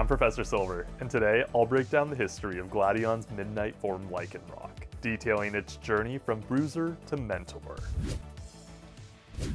I'm Professor Silver, and today I'll break down the history of Gladion's Midnight form Lycanroc, detailing its journey from Bruiser to Mentor.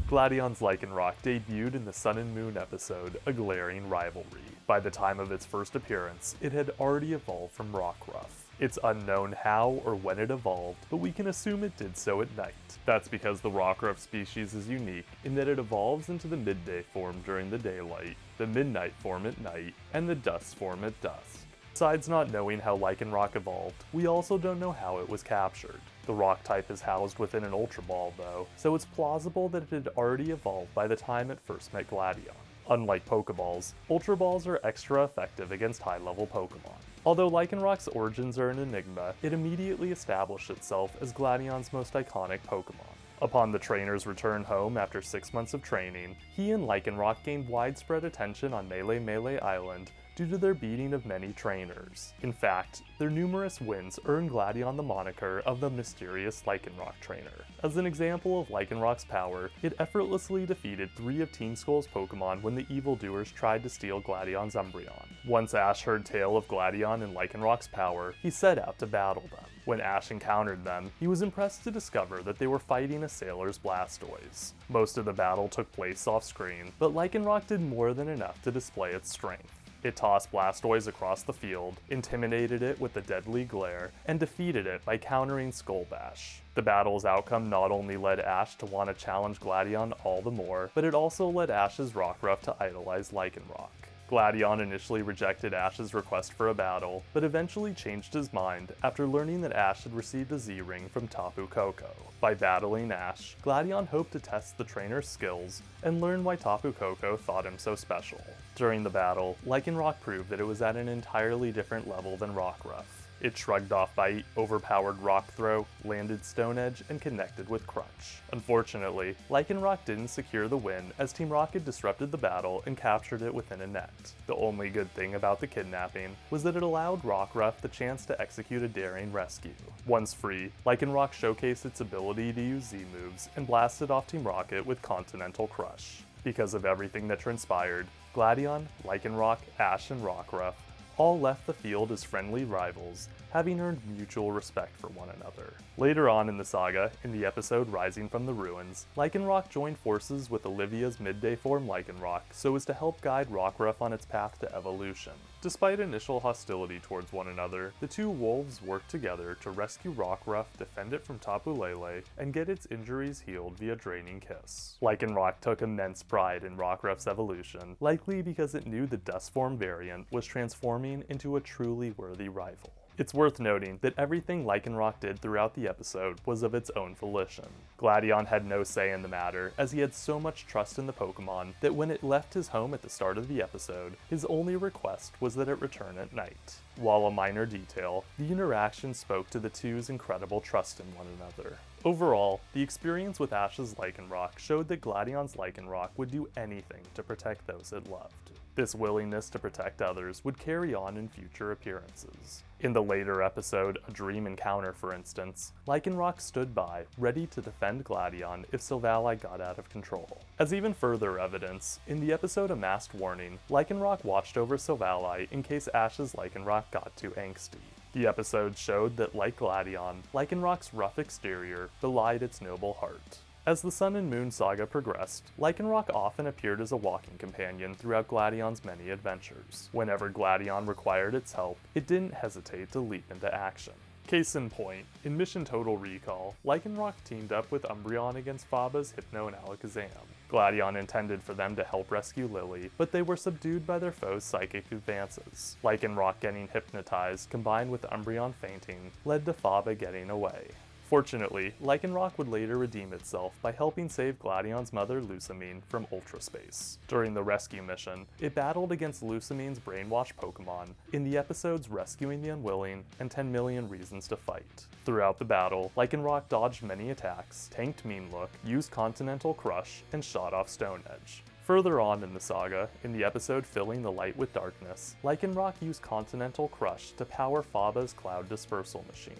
Gladion's Lycanroc debuted in the Sun and Moon episode, A Glaring Rivalry. By the time of its first appearance, it had already evolved from Rockruff. It's unknown how or when it evolved, but we can assume it did so at night. That's because the Rockruff species is unique in that it evolves into the midday form during the daylight, the midnight form at night, and the dusk form at dusk. Besides not knowing how Lycanroc evolved, we also don't know how it was captured. The rock type is housed within an Ultra Ball though, so it's plausible that it had already evolved by the time it first met Gladion. Unlike Pokeballs, Ultra Balls are extra effective against high-level Pokemon. Although Lycanroc's origins are an enigma, it immediately established itself as Gladion's most iconic Pokemon. Upon the trainer's return home after 6 months of training, he and Lycanroc gained widespread attention on Melee Island due to their beating of many trainers. In fact, their numerous wins earned Gladion the moniker of the mysterious Lycanroc trainer. As an example of Lycanroc's power, it effortlessly defeated 3 of Team Skull's Pokemon when the evildoers tried to steal Gladion's Umbreon. Once Ash heard tale of Gladion and Lycanroc's power, he set out to battle them. When Ash encountered them, he was impressed to discover that they were fighting a sailor's Blastoise. Most of the battle took place off-screen, but Lycanroc did more than enough to display its strength. It tossed Blastoise across the field, intimidated it with the deadly glare, and defeated it by countering Skull Bash. The battle's outcome not only led Ash to want to challenge Gladion all the more, but it also led Ash's Rockruff to idolize Lycanroc. Gladion initially rejected Ash's request for a battle, but eventually changed his mind after learning that Ash had received a Z-Ring from Tapu Koko. By battling Ash, Gladion hoped to test the trainer's skills and learn why Tapu Koko thought him so special. During the battle, Lycanroc proved that it was at an entirely different level than Rockruff. It shrugged off Bite, overpowered Rock Throw, landed Stone Edge, and connected with Crunch. Unfortunately, Lycanroc didn't secure the win as Team Rocket disrupted the battle and captured it within a net. The only good thing about the kidnapping was that it allowed Rockruff the chance to execute a daring rescue. Once free, Lycanroc showcased its ability to use Z-moves and blasted off Team Rocket with Continental Crush. Because of everything that transpired, Gladion, Lycanroc, Ash, and Rockruff all left the field as friendly rivals, having earned mutual respect for one another. Later on in the saga, in the episode Rising from the Ruins, Lycanroc joined forces with Olivia's midday form Lycanroc so as to help guide Rockruff on its path to evolution. Despite initial hostility towards one another, the two wolves worked together to rescue Rockruff, defend it from Tapu Lele, and get its injuries healed via Draining Kiss. Lycanroc took immense pride in Rockruff's evolution, likely because it knew the Dust form variant was transforming into a truly worthy rival. It's worth noting that everything Lycanroc did throughout the episode was of its own volition. Gladion had no say in the matter, as he had so much trust in the Pokemon that when it left his home at the start of the episode, his only request was that it return at night. While a minor detail, the interaction spoke to the two's incredible trust in one another. Overall, the experience with Ash's Lycanroc showed that Gladion's Lycanroc would do anything to protect those it loved. This willingness to protect others would carry on in future appearances. In the later episode, A Dream Encounter for instance, Lycanroc stood by, ready to defend Gladion if Silvally got out of control. As even further evidence, in the episode A Masked Warning, Lycanroc watched over Silvally in case Ash's Lycanroc got too angsty. The episode showed that, like Gladion, Lycanroc's rough exterior belied its noble heart. As the Sun and Moon saga progressed, Lycanroc often appeared as a walking companion throughout Gladion's many adventures. Whenever Gladion required its help, it didn't hesitate to leap into action. Case in point, in Mission Total Recall, Lycanroc teamed up with Umbreon against Faba's Hypno and Alakazam. Gladion intended for them to help rescue Lily, but they were subdued by their foe's psychic advances. Lycanroc getting hypnotized combined with Umbreon fainting led to Faba getting away. Fortunately, Lycanroc would later redeem itself by helping save Gladion's mother Lusamine from Ultra Space. During the rescue mission, it battled against Lusamine's brainwashed Pokemon in the episodes Rescuing the Unwilling and 10 Million Reasons to Fight. Throughout the battle, Lycanroc dodged many attacks, tanked Mean Look, used Continental Crush, and shot off Stone Edge. Further on in the saga, in the episode Filling the Light with Darkness, Lycanroc used Continental Crush to power Faba's Cloud Dispersal machine.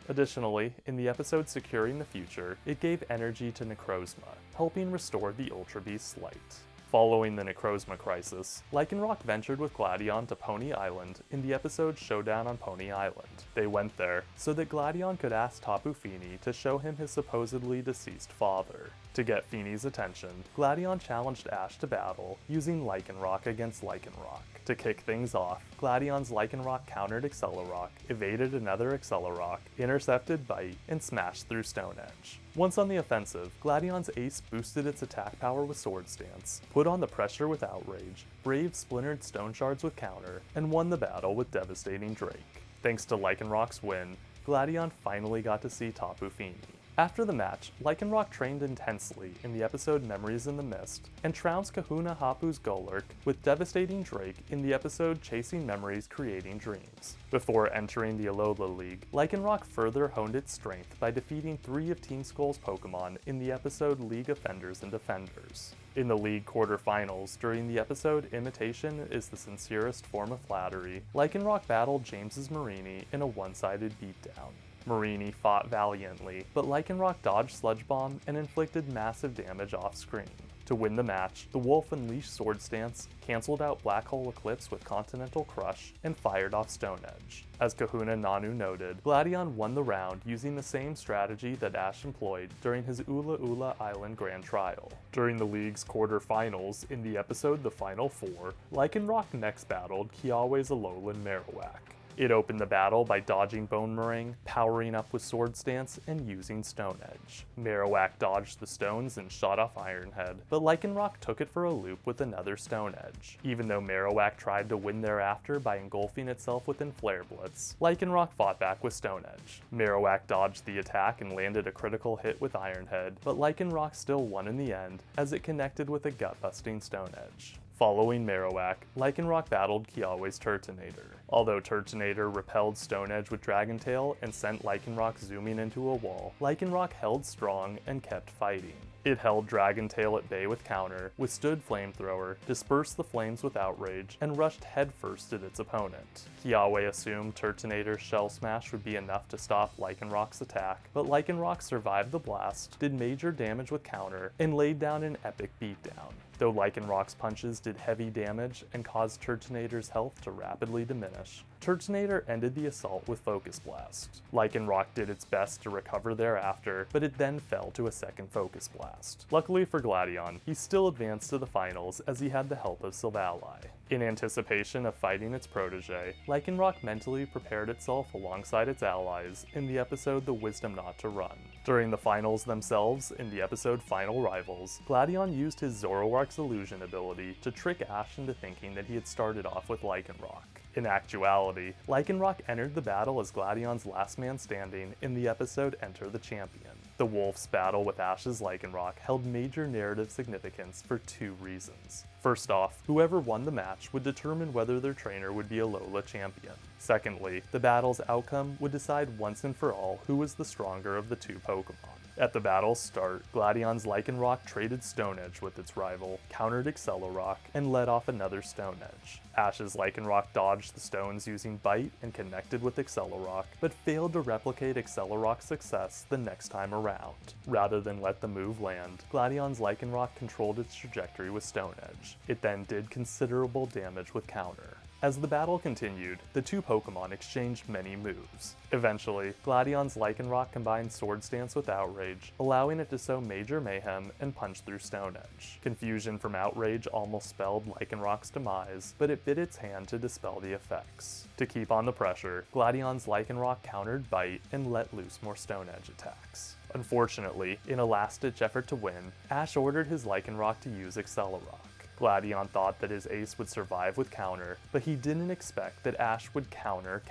Additionally, in the episode Securing the Future, it gave energy to Necrozma, helping restore the Ultra Beast's light. Following the Necrozma crisis, Lycanroc ventured with Gladion to Pony Island in the episode Showdown on Pony Island. They went there so that Gladion could ask Tapu Fini to show him his supposedly deceased father. To get Fini's attention, Gladion challenged Ash to battle using Lycanroc against Lycanroc. To kick things off, Gladion's Lycanroc countered Accelerock, evaded another Accelerock, intercepted Bite, and smashed through Stone Edge. Once on the offensive, Gladion's ace boosted its attack power with Sword Stance, put on the pressure with Outrage, braved splintered Stone Shards with counter, and won the battle with Devastating Drake. Thanks to Lycanroc's win, Gladion finally got to see Tapu Fini. After the match, Lycanroc trained intensely in the episode Memories in the Mist, and trounced Kahuna Hapu's Golurk with Devastating Drake in the episode Chasing Memories Creating Dreams. Before entering the Alola League, Lycanroc further honed its strength by defeating 3 of Team Skull's Pokemon in the episode League Offenders and Defenders. In the league quarterfinals, during the episode Imitation is the Sincerest Form of Flattery, Lycanroc battled James's Mareanie in a one-sided beatdown. Mareanie fought valiantly, but Lycanroc dodged Sludge Bomb and inflicted massive damage off-screen. To win the match, the Wolf unleashed Sword Stance, cancelled out Black Hole Eclipse with Continental Crush, and fired off Stone Edge. As Kahuna Nanu noted, Gladion won the round using the same strategy that Ash employed during his Ula Ula Island Grand Trial. During the league's quarterfinals, in the episode The Final Four, Lycanroc next battled Kiawe's Alolan Marowak. It opened the battle by dodging Bone Meringue, powering up with Sword Stance, and using Stone Edge. Marowak dodged the stones and shot off Iron Head, but Lycanroc took it for a loop with another Stone Edge. Even though Marowak tried to win thereafter by engulfing itself within Flare Blitz, Lycanroc fought back with Stone Edge. Marowak dodged the attack and landed a critical hit with Iron Head, but Lycanroc still won in the end as it connected with a gut-busting Stone Edge. Following Marowak, Lycanroc battled Kiawe's Turtonator. Although Turtonator repelled Stone Edge with Dragon Tail and sent Lycanroc zooming into a wall, Lycanroc held strong and kept fighting. It held Dragon Tail at bay with counter, withstood Flamethrower, dispersed the flames with Outrage, and rushed headfirst at its opponent. Kiawe assumed Turtonator's Shell Smash would be enough to stop Lycanroc's attack, but Lycanroc survived the blast, did major damage with counter, and laid down an epic beatdown. Though Lycanroc's punches did heavy damage and caused Turtonator's health to rapidly diminish, Turtonator ended the assault with Focus Blast. Lycanroc did its best to recover thereafter, but it then fell to a second Focus Blast. Luckily for Gladion, he still advanced to the finals as he had the help of Silvally. In anticipation of fighting its protege, Lycanroc mentally prepared itself alongside its allies in the episode The Wisdom Not to Run. During the finals themselves, in the episode Final Rivals, Gladion used his Zoroark's illusion ability to trick Ash into thinking that he had started off with Lycanroc. In actuality, Lycanroc entered the battle as Gladion's last man standing in the episode Enter the Champion. The Wolf's battle with Ash's Lycanroc held major narrative significance for 2 reasons. First off, whoever won the match would determine whether their trainer would be Alola champion. Secondly, the battle's outcome would decide once and for all who was the stronger of the 2 Pokemon. At the battle's start, Gladion's Lycanroc traded Stone Edge with its rival, countered Accelerock, and let off another Stone Edge. Ash's Lycanroc dodged the stones using Bite and connected with Accelerock, but failed to replicate Accelerock's success the next time around. Rather than let the move land, Gladion's Lycanroc controlled its trajectory with Stone Edge. It then did considerable damage with counter. As the battle continued, the 2 Pokemon exchanged many moves. Eventually, Gladion's Lycanroc combined Sword Stance with Outrage, allowing it to sow major mayhem and punch through Stone Edge. Confusion from Outrage almost spelled Lycanroc's demise, but it bit its hand to dispel the effects. To keep on the pressure, Gladion's Lycanroc countered Bite and let loose more Stone Edge attacks. Unfortunately, in a last-ditch effort to win, Ash ordered his Lycanroc to use Accelerock. Gladion thought that his ace would survive with counter, but he didn't expect that Ash would counter.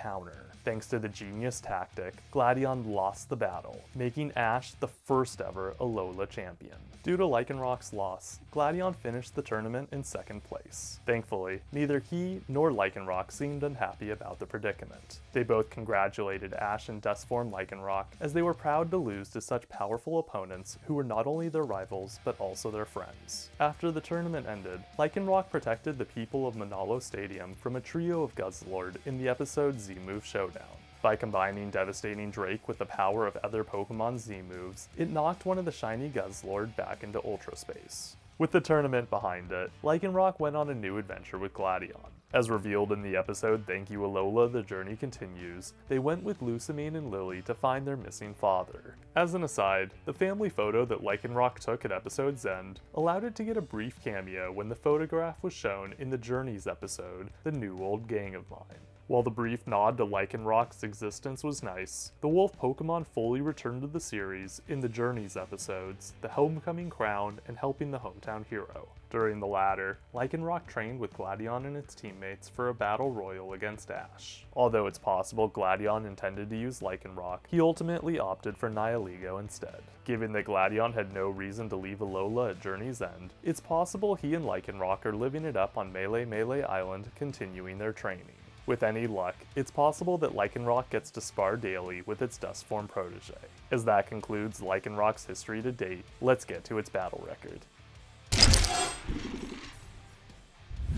Thanks to the genius tactic, Gladion lost the battle, making Ash the first ever Alola champion. Due to Lycanroc's loss, Gladion finished the tournament in 2nd place. Thankfully, neither he nor Lycanroc seemed unhappy about the predicament. They both congratulated Ash and Dustform Lycanroc as they were proud to lose to such powerful opponents who were not only their rivals but also their friends. After the tournament ended, Lycanroc protected the people of Manalo Stadium from a trio of Guzzlord in the episode Z-Move Showdown. By combining Devastating Drake with the power of other Pokemon's Z-moves, it knocked one of the shiny Guzzlord back into Ultra Space. With the tournament behind it, Lycanroc went on a new adventure with Gladion. As revealed in the episode Thank You Alola, The Journey Continues, they went with Lusamine and Lily to find their missing father. As an aside, the family photo that Lycanroc took at episode's end allowed it to get a brief cameo when the photograph was shown in the Journeys episode, The New Old Gang of Mine. While the brief nod to Lycanroc's existence was nice, the wolf Pokemon fully returned to the series in the Journeys episodes, The Homecoming Crown, and Helping the Hometown Hero. During the latter, Lycanroc trained with Gladion and its teammates for a battle royal against Ash. Although it's possible Gladion intended to use Lycanroc, he ultimately opted for Nihilego instead. Given that Gladion had no reason to leave Alola at Journey's End, it's possible he and Lycanroc are living it up on Melee Island, continuing their training. With any luck, it's possible that Lycanroc gets to spar daily with its Dustform protege. As that concludes Lycanroc's history to date, let's get to its battle record.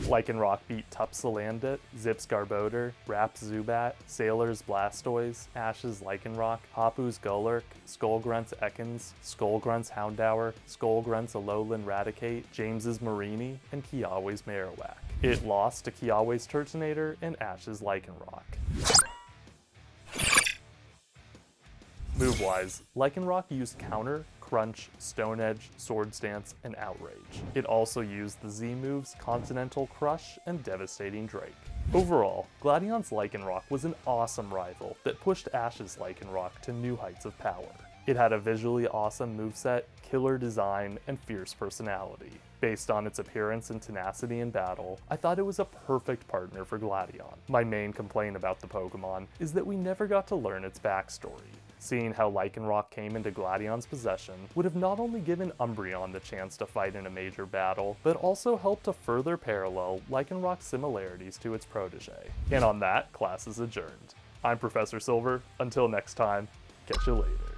Lycanroc beat Tup Salandit, Zip's Garbodor, Rap's Zubat, Sailor's Blastoise, Ash's Lycanroc, Hapu's Golurk, Skullgrunt's Ekans, Skullgrunt's Houndour, Skullgrunt's Alolan Raticate, James's Mareanie, and Kiawe's Marowak. It lost to Kiawe's Turtonator and Ash's Lycanroc. Move-wise, Lycanroc used Counter, Crunch, Stone Edge, Sword Stance, and Outrage. It also used the Z moves Continental Crush and Devastating Drake. Overall, Gladion's Lycanroc was an awesome rival that pushed Ash's Lycanroc to new heights of power. It had a visually awesome moveset, killer design, and fierce personality. Based on its appearance and tenacity in battle, I thought it was a perfect partner for Gladion. My main complaint about the Pokemon is that we never got to learn its backstory. Seeing how Lycanroc came into Gladion's possession would have not only given Umbreon the chance to fight in a major battle, but also helped to further parallel Lycanroc's similarities to its protege. And on that, class is adjourned. I'm Professor Silver. Until next time, catch you later.